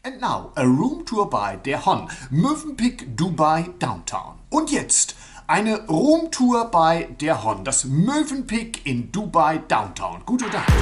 And now, a room tour by der Hon, Mövenpick Dubai Downtown. Und jetzt eine Roomtour bei der Hon, das Mövenpick in Dubai Downtown. Gute Nacht.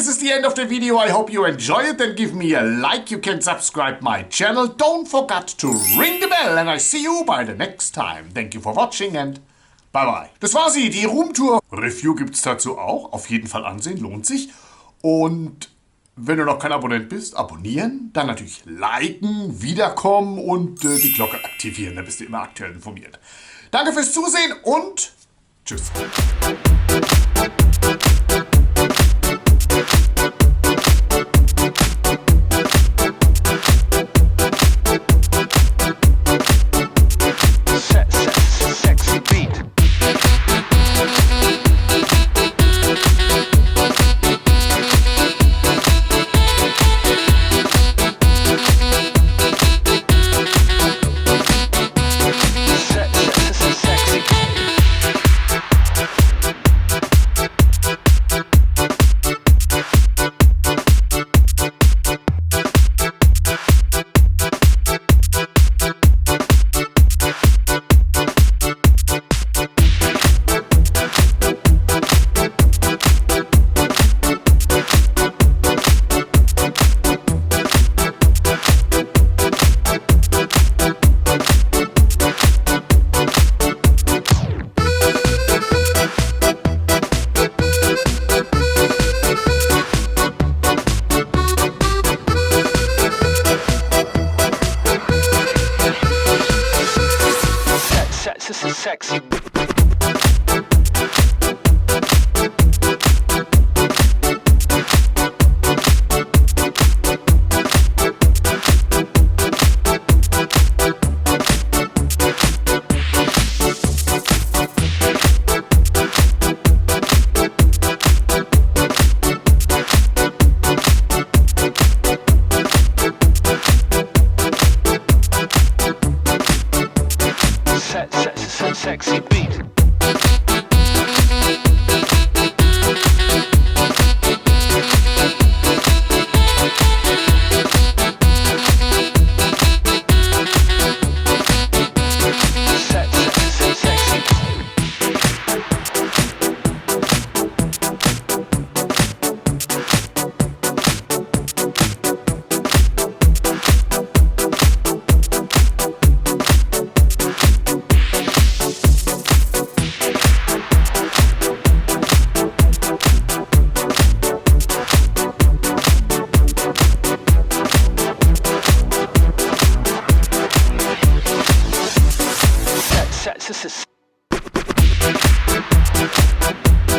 This is the end of the video. I hope you enjoy it. Then give me a like. You can subscribe my channel. Don't forget to ring the bell. And I see you by the next time. Thank you for watching and bye bye. Das war sie, die Roomtour. Review gibt's dazu auch. Auf jeden Fall ansehen, lohnt sich. Und wenn du noch kein Abonnent bist, abonnieren. Dann natürlich liken, wiederkommen und die Glocke aktivieren. Dann bist du immer aktuell informiert. Danke fürs Zusehen und tschüss. sexy. Sexy beat. This is